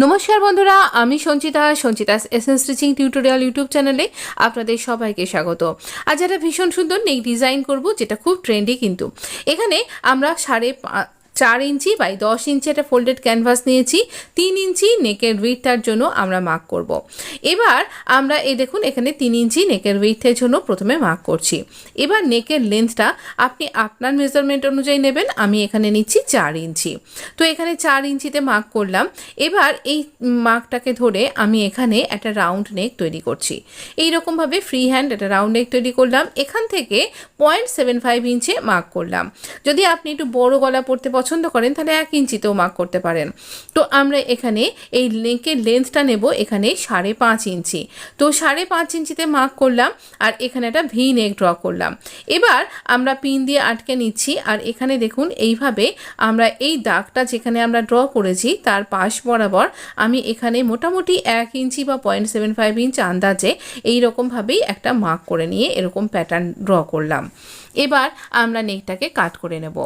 নমস্কার বন্ধুরা, আমি Sanchita's SN stitching tutorial YouTube চ্যানেলে আপনাদের সবাইকে স্বাগত। আজ একটা ভীষণ সুন্দর নেক ডিজাইন করব, যেটা খুব ট্রেন্ডি। কিন্তু এখানে আমরা 4.5 ইঞ্চি বাই 10 ইঞ্চি একটা ফোল্ডেড ক্যানভাস নিয়েছি। 3 ইঞ্চি নেকের উইডথটার জন্য আমরা মার্ক করব। এবার আমরা এই দেখুন, এখানে 3 ইঞ্চি নেকের উইডথের জন্য প্রথমে মার্ক করছি। এবার নেকের লেন্থটা আপনি আপনার মেজারমেন্ট অনুযায়ী নেবেন। আমি এখানে নিচ্ছি 4 ইঞ্চি। তো এখানে 4 ইঞ্চিতে মার্ক করলাম। এবার এই মার্কটাকে ধরে আমি এখানে একটা রাউন্ড নেক তৈরি করছি। এইরকমভাবে ফ্রি হ্যান্ড একটা রাউন্ড নেক তৈরি করলাম। এখান থেকে 0.75 ইঞ্চে মার্ক করলাম। যদি আপনি একটু বড় গলা পড়তে পছন্দ করেন তাহলে 1 ইঞ্চিতেও মার্ক করতে পারেন। তো আমরা এখানে এই নেকের লেন্থটা নেব এখানে 5.5 ইঞ্চি। তো 5.5 ইঞ্চিতে মার্ক করলাম আর এখানে একটা ভি নেক ড্র করলাম। এবার আমরা পিন দিয়ে আটকে নিচ্ছি। আর এখানে দেখুন, এইভাবে আমরা এই দাগটা যেখানে আমরা ড্র করেছি তার পাশ বরাবর আমি এখানে মোটামুটি 1 ইঞ্চি বা 0.75 ইঞ্চ আন্দাজে এইরকমভাবেই একটা মার্ক করে নিয়ে এরকম প্যাটার্ন ড্র করলাম। এবার আমরা নেকটাকে কাট করে নেব।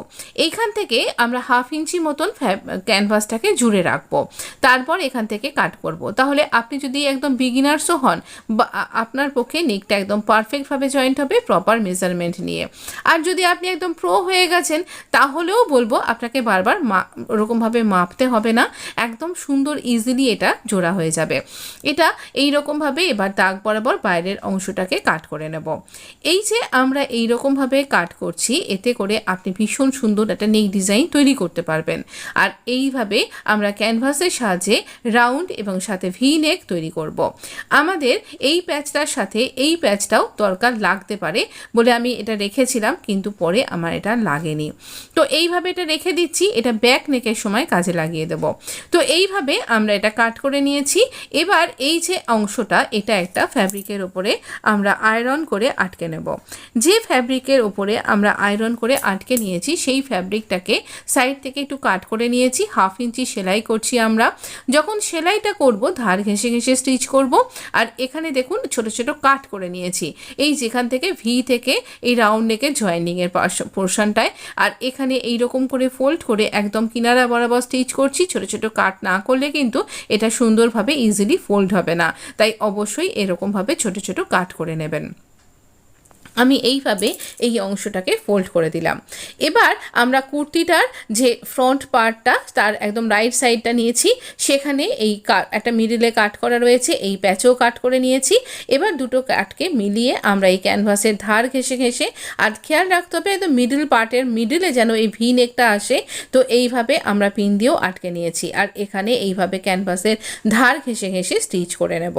এইখান থেকে আমরা 1/2 ইঞ্চি মতন ক্যানভাসটাকে জুড়ে রাখবো। তারপর এখান থেকে কাট করব। তাহলে আপনি যদি একদম বিগিনার্সও হন, বা আপনার পক্ষে নেকটা একদম পারফেক্টভাবে জয়েন্ট হবে প্রপার মেজারমেন্ট নিয়ে। আর যদি আপনি একদম প্রো হয়ে গেছেন তাহলেও বলবো আপনাকে বারবার ওরকমভাবে মাপতে হবে না, একদম সুন্দর ইজিলি এটা জোড়া হয়ে যাবে। এটা এইরকমভাবে এবার দাগ বরাবর বাইরের অংশটাকে কাট করে নেব। এই যে আমরা এইরকমভাবে কাট করছি, এতে করে আপনি ভীষণ সুন্দর একটা নেক ডিজাইন তৈরি করতে পারবেন। আর এইভাবে আমরা ক্যানভাসের সাহায্যে রাউন্ড এবং সাথে ভি নেক তৈরি করব। আমাদের এই প্যাচটার সাথে এই প্যাচটাও দরকার লাগতে পারে বলে আমি এটা রেখেছিলাম, কিন্তু পরে আমার এটা লাগেনি। তো এইভাবে এটা রেখে দিচ্ছি, এটা ব্যাক নেকের সময় কাজে লাগিয়ে দেব। তো এইভাবে আমরা এটা কাট করে নিয়েছি। এবার এই যে অংশটা, এটা একটা ফ্যাব্রিকের ওপরে আমরা আয়রন করে আটকে নেব। যে ফ্যাব্রিকের ওপরে আমরা আয়রন করে আটকে নিয়েছি সেই ফ্যাব্রিকটাকে সাইড থেকে একটু কাট করে নিয়েছি। 1/2 ইঞ্চি সেলাই করছি আমরা। যখন সেলাইটা করব ধার ঘেঁষে ঘেঁষে স্টিচ করব। আর এখানে দেখুন ছোট ছোট কাট করে নিয়েছি, এই যেখান থেকে ভি থেকে এই রাউন্ড নেকের জয়েনিংয়ের পোর্শনটায়। আর এখানে এইরকম করে ফোল্ড করে একদম কিনারা বরাবর স্টিচ করছি। ছোট ছোট কাট না করলে কিন্তু এটা সুন্দরভাবে ইজিলি ফোল্ড হবে না, তাই অবশ্যই এরকমভাবে ছোট ছোট কাট করে নেবেন। আমি এইভাবে এই অংশটাকে ফোল্ড করে দিলাম। এবার আমরা কুর্তিটার যে ফ্রন্ট পার্টটা তার একদম রাইট সাইডটা নিয়েছি, সেখানে এই একটা মিডিলে কাট করা রয়েছে, এই প্যাচও কাট করে নিয়েছি। এবার দুটো কাটকে মিলিয়ে আমরা এই ক্যানভাসের ধার ঘেঁষে ঘেঁষে, আর খেয়াল রাখতে হবে একদম মিডিল পার্টের মিডিলে যেন এই ভি নেকটা আসে। তো এইভাবে আমরা পিন দিয়েও আটকে নিয়েছি। আর এখানে এইভাবে ক্যানভাসের ধার ঘেঁষে ঘেঁষে স্টিচ করে নেব।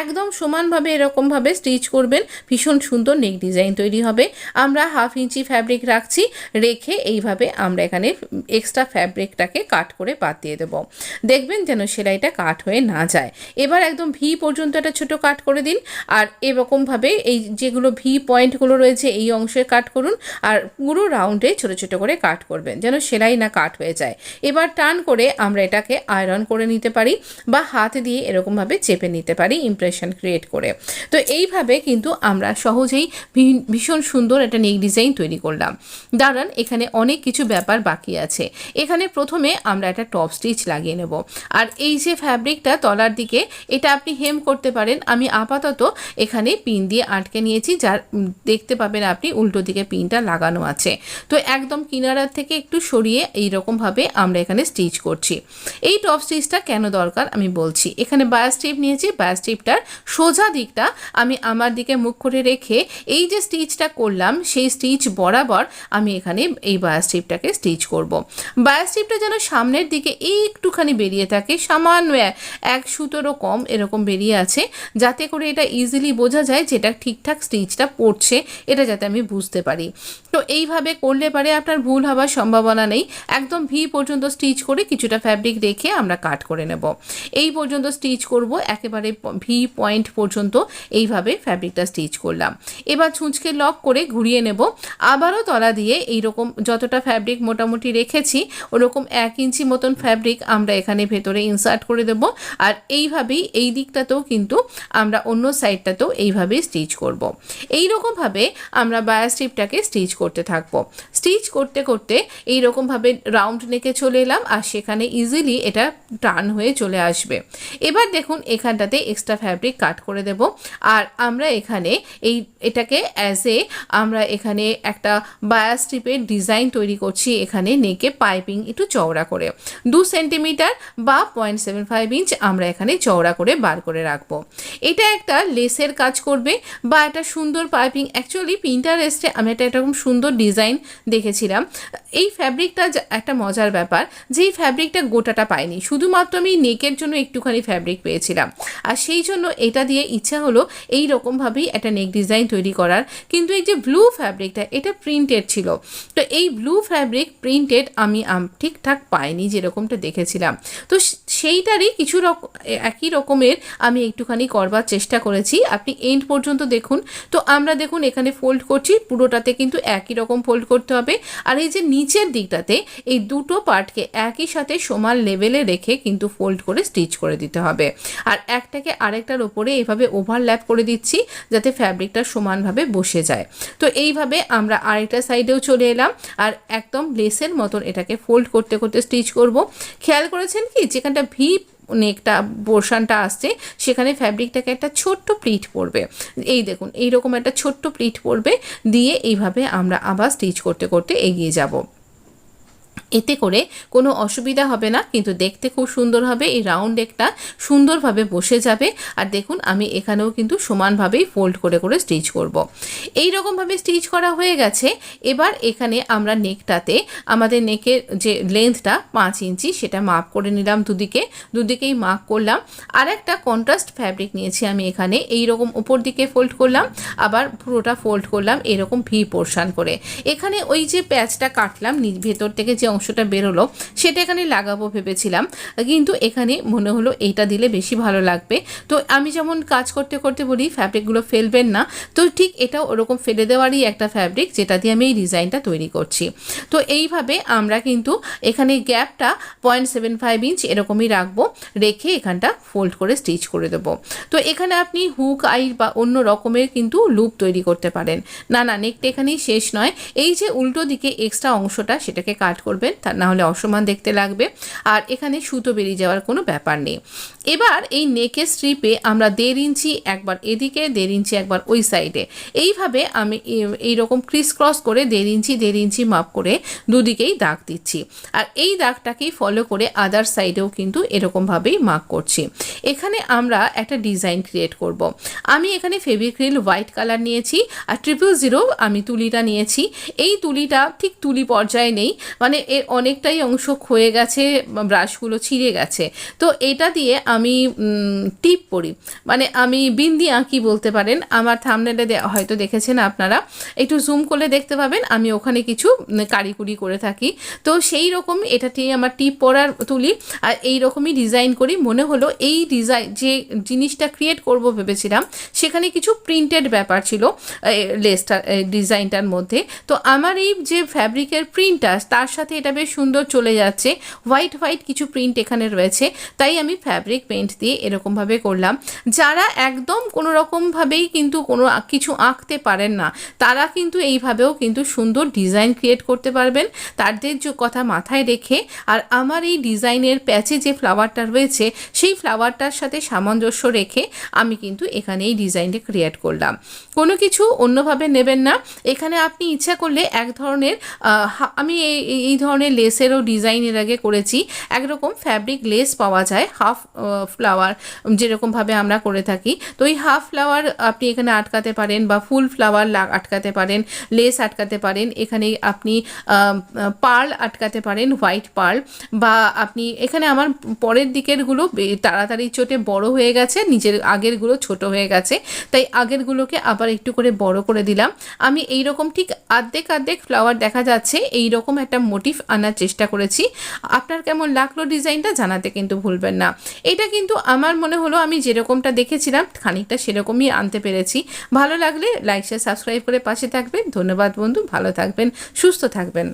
একদম সমানভাবে এরকমভাবে স্টিচ করবেন, ভীষণ সুন্দর নেক ডিজাইন তৈরি হবে। আমরা 1/2 ইঞ্চি ফ্যাব্রিক রাখছি, রেখে এইভাবে আমরা এখানে এক্সট্রা ফ্যাব্রিকটাকে কাট করে বাদ দিয়ে দেবো। দেখবেন যেন সেলাইটা কাট হয়ে না যায়। এবার একদম ভি পর্যন্ত একটা ছোটো কাট করে দিন। আর এরকমভাবে এই যেগুলো ভি পয়েন্টগুলো রয়েছে এই অংশে কাট করুন। আর পুরো রাউন্ডে ছোটো ছোটো করে কাট করবেন যেন সেলাই না কাট হয়ে যায়। এবার টার্ন করে আমরা এটাকে আয়রন করে নিতে পারি বা হাত দিয়ে এরকমভাবে চেপে নিতে পারি ইমপ্রেশন ক্রিয়েট করে। তো এইভাবে কিন্তু আমরা সহজেই ভীষণ সুন্দর একটা নেক ডিজাইন তৈরি করলাম। দাঁড়ান, এখানে অনেক কিছু ব্যাপার বাকি আছে। এখানে প্রথমে আমরা একটা টপ স্টিচ লাগিয়ে নেব। আর এই যে ফ্যাব্রিকটা তলার দিকে, এটা আপনি হেম করতে পারেন। আমি আপাতত এখানে পিন দিয়ে আটকে নিয়েছি, যার দেখতে পাবেন আপনি উল্টো দিকে পিনটা লাগানো আছে। তো একদম কিনারার থেকে একটু সরিয়ে এইরকমভাবে আমরা এখানে স্টিচ করছি। এই টপ স্টিচটা কেন দরকার আমি বলছি। এখানে বায়াস টিপ নিয়েছি, বায়াস টিপটার সোজা দিকটা আমি আমার দিকে মুখ করে রেখে এই যে স্টিচটা করলাম সেই স্টিচ বরাবর আমি এখানে এই বায়াস টিপটাকে স্টিচ করব। বায়াস টিপটা যেন সামনের দিকে একটুখানি বেরিয়ে থাকে, সামান্য 1 সুতোরও কম এরকম বেরিয়ে আছে, যাতে করে এটা ইজিলি বোঝা যায় যেটা ঠিকঠাক স্টিচটা পড়ছে, এটা যাতে আমি বুঝতে পারি। তো এইভাবে করলে পারে আপনার ভুল হওয়ার সম্ভাবনা নেই। একদম ভি পর্যন্ত স্টিচ করে কিছুটা ফ্যাব্রিক রেখে আমরা কাট করে নেব। এই পর্যন্ত স্টিচ করব, একেবারে ভি পয়েন্ট পর্যন্ত এইভাবে ফ্যাব্রিকটা স্টিচ করলাম। এবার ছুঁচকে লক করে ঘুরিয়ে নেব। আবারও তলা দিয়ে এইরকম যতটা ফ্যাব্রিক মোটামুটি রেখেছি ওরকম 1 ইঞ্চি মতন ফ্যাব্রিক আমরা এখানে ভেতরে ইনসার্ট করে দেব। আর এইভাবেই এই দিকটাতেও কিন্তু আমরা অন্য সাইডটাতেও এইভাবেই স্টিচ করব। এইরকমভাবে আমরা বায়া স্ট্রিপটাকে স্টিচ করতে থাকবো। স্টিচ করতে করতে এইরকমভাবে রাউন্ড নেকে চলে এলাম আর সেখানে ইজিলি এটা টার্ন হয়ে চলে আসবে। এবার দেখুন এখানটাতে এক্সট্রা ফ্যাব্রিক কাট করে দেব। আর আমরা এখানে এটাকে আমরা এখানে একটা বায়া স্ট্রিপের ডিজাইন তৈরি করছি। এখানে নেকে পাইপিং একটু চওড়া করে 2 সেন্টিমিটার বা 0.75 ইঞ্চ আমরা এখানে চওড়া করে বার করে রাখবো। এটা একটা লেসের কাজ করবে বা একটা সুন্দর পাইপিং। অ্যাকচুয়ালি পিন্টারেস্টে আমি একটা এরকম সুন্দর ডিজাইন দেখেছিলাম। এই ফ্যাব্রিকটা একটা মজার ব্যাপার যে এই ফ্যাব্রিকটা গোটাটা পাইনি, শুধুমাত্র আমি নেকের জন্য একটুখানি ফ্যাব্রিক পেয়েছিলাম। আর সেই জন্য এটা দিয়ে ইচ্ছা হলো এই রকমভাবেই একটা নেক ডিজাইন তৈরি করার। কিন্তু এই যে ব্লু ফ্যাব্রিকটা এটা প্রিন্টেড ছিল, তো এই ব্লু ফ্যাব্রিক প্রিন্টেড আমি ঠিকঠাক পাইনি যেরকমটা দেখেছিলাম। তো সেইটারই কিছু একই রকমের আমি একটুখানি করবার চেষ্টা করেছি। আপনি এন্ড পর্যন্ত দেখুন। তো আমরা দেখুন এখানে ফোল্ড করছি, পুরোটাতে কিন্তু একই রকম ফোল্ড করতে হবে। আর এই যে নিচের দিকটাতে এই দুটো পার্টকে একই সাথে সমান লেভেলে রেখে কিন্তু ফোল্ড করে স্টিচ করে দিতে হবে। আর একটাকে আরেকটার ওপরে এভাবে ওভারল্যাপ করে দিচ্ছি যাতে ফ্যাব্রিকটা সমানভাবে বসে যায়। তো এইভাবে আমরা আরেকটা সাইডেও চলে এলাম আর একদম লেসের মতন এটাকে ফোল্ড করতে করতে স্টিচ করব। খেয়াল করেছেন কি যেখানটা ভি নেকটা পোর্শনটা আসছে সেখানে ফ্যাব্রিকটাকে একটা ছোট্ট প্লিট পড়বে। এই দেখুন এইরকম একটা ছোট্ট প্লিট পড়বে, দিয়ে এইভাবে আমরা আবার স্টিচ করতে করতে এগিয়ে যাব। এতে করে কোনো অসুবিধা হবে না, কিন্তু দেখতে খুব সুন্দর হবে। এই রাউন্ড নেকটা সুন্দরভাবে বসে যাবে। আর দেখুন আমি এখানেও কিন্তু সমানভাবেই ফোল্ড করে করে স্টিচ করব। এই রকমভাবে স্টিচ করা হয়ে গেছে। এবার এখানে আমরা নেকটাতে আমাদের নেকের যে লেন্থটা 5 ইঞ্চি সেটা মাপ করে নিলাম, দুদিকেই মাপ করলাম। আর একটা কন্ট্রাস্ট ফ্যাব্রিক নিয়েছি আমি এখানে, এই রকম উপর দিকে ফোল্ড করলাম, আবার পুরোটা ফোল্ড করলাম এরকম ভি পোর্শন করে। এখানে ওই যে প্যাচটা কাটলাম ভেতর থেকে যে অংশটা বেরোলো সেটা এখানে লাগাবো ভেবেছিলাম, কিন্তু এখানে মনে হলো এইটা দিলে বেশি ভালো লাগবে। তো আমি যেমন কাজ করতে করতে বলি ফ্যাব্রিকগুলো ফেলবেন না, তো ঠিক এটাও ওরকম ফেলে দেওয়ারই একটা ফ্যাব্রিক যেটা দিয়ে আমি এই ডিজাইনটা তৈরি করছি। তো এইভাবে আমরা কিন্তু এখানে গ্যাপটা 0.75 ইঞ্চ এরকমই রাখবো, রেখে এখানটা ফোল্ড করে স্টিচ করে দেবো। তো এখানে আপনি হুক আই বা অন্য রকমের কিন্তু লুপ তৈরি করতে পারেন। না নেকটা এখানেই শেষ নয়, এই যে উল্টো দিকে এক্সট্রা অংশটা সেটাকে কাট করবেন, তা না হলে অসমান দেখতে লাগবে। আর এখানে সুতো বেরিয়ে যাওয়ার কোনো ব্যাপার নেই। এবার এই নেকের স্ট্রিপে আমরা 1.5 ইঞ্চি একবার এদিকে, 1.5 ইঞ্চি একবার ওই সাইডে, এইভাবে আমি এইরকম ক্রিস ক্রস করে 1.5 ইঞ্চি মাপ করে দুদিকেই দাগ দিচ্ছি। আর এই দাগটাকেই ফলো করে আদার সাইডেও কিন্তু এরকমভাবেই মার্ক করছি। এখানে আমরা একটা ডিজাইন ক্রিয়েট করব। আমি এখানে ফেভিক্রিল হোয়াইট কালার নিয়েছি আর 000 আমি তুলিটা নিয়েছি। এই তুলিটা ঠিক তুলি পর্যায়ে নেই, মানে এর অনেকটাই অংশ ক্ষয়ে গেছে, ব্রাশগুলো ছিঁড়ে গেছে। তো এটা দিয়ে আমি টিপ পরি, মানে আমি বিন্দি আঁকি বলতে পারেন। আমার থাম্বনেলে হয়তো দেখেছেন আপনারা, একটু জুম করলে দেখতে পাবেন আমি ওখানে কিছু কারিকুরি করে থাকি। তো সেই রকম এটাতেই আমার টিপ পরার তুলি আর এই রকমই ডিজাইন করি। মনে হলো এই ডিজাইন যে জিনিসটা ক্রিয়েট করব ভেবেছিলাম সেখানে কিছু প্রিন্টেড ব্যাপার ছিল লেসটা ডিজাইনটার মধ্যে। তো আমার এই যে ফ্যাব্রিকের প্রিন্টটা তার সাথে এটা বেশ সুন্দর চলে যাচ্ছে, হোয়াইট কিছু প্রিন্ট এখানে রয়েছে, তাই আমি ফ্যাব্রিক পেইন্ট দিয়ে এরকমভাবে করলাম। যারা একদম কোনো রকমভাবেই কিন্তু কোনো কিছু আঁকতে পারেন না তারা কিন্তু এইভাবেও কিন্তু সুন্দর ডিজাইন ক্রিয়েট করতে পারবেন তাদের যে কথা মাথায় রেখে। আর আমার এই ডিজাইনের প্যাচে যে ফ্লাওয়ারটা রয়েছে সেই ফ্লাওয়ারটার সাথে সামঞ্জস্য রেখে আমি কিন্তু এখানে এই ডিজাইনটা ক্রিয়েট করলাম। কোনো কিছু অন্যভাবে নেবেন না। এখানে আপনি ইচ্ছা করলে এক ধরনের আমি এই ধরনের লেসেরও ডিজাইন এর আগে করেছি। একরকম ফ্যাব্রিক লেস পাওয়া যায় হাফ ফ্লাওয়ার যেরকমভাবে আমরা করে থাকি। তো এই হাফ ফ্লাওয়ার আপনি এখানে আটকাতে পারেন বা ফুল ফ্লাওয়ার আটকাতে পারেন, লেস আটকাতে পারেন, এখানে আপনি পার্ল আটকাতে পারেন, হোয়াইট পার্ল। বা আপনি এখানে আমার পরের দিকেরগুলো তাড়াতাড়ি চোটে বড় হয়ে গেছে, নিচের আগেরগুলো ছোট হয়ে গেছে, তাই আগেরগুলোকে আবার একটু করে বড় করে দিলাম। আমি এইরকম ঠিক অর্ধেক ফ্লাওয়ার দেখা যাচ্ছে এইরকম একটা মোটিভ আনার চেষ্টা করেছি। আপনার কেমন লাগলো ডিজাইনটা জানাতে কিন্তু ভুলবেন না। এটা কিন্তু আমার মনে হলো আমি যেরকমটা দেখেছিলাম খানিকটা সেরকমই আনতে পেরেছি। ভালো লাগলে লাইক শেয়ার সাবস্ক্রাইব করে পাশে থাকবেন। ধন্যবাদ বন্ধু, ভালো থাকবেন, সুস্থ থাকবেন।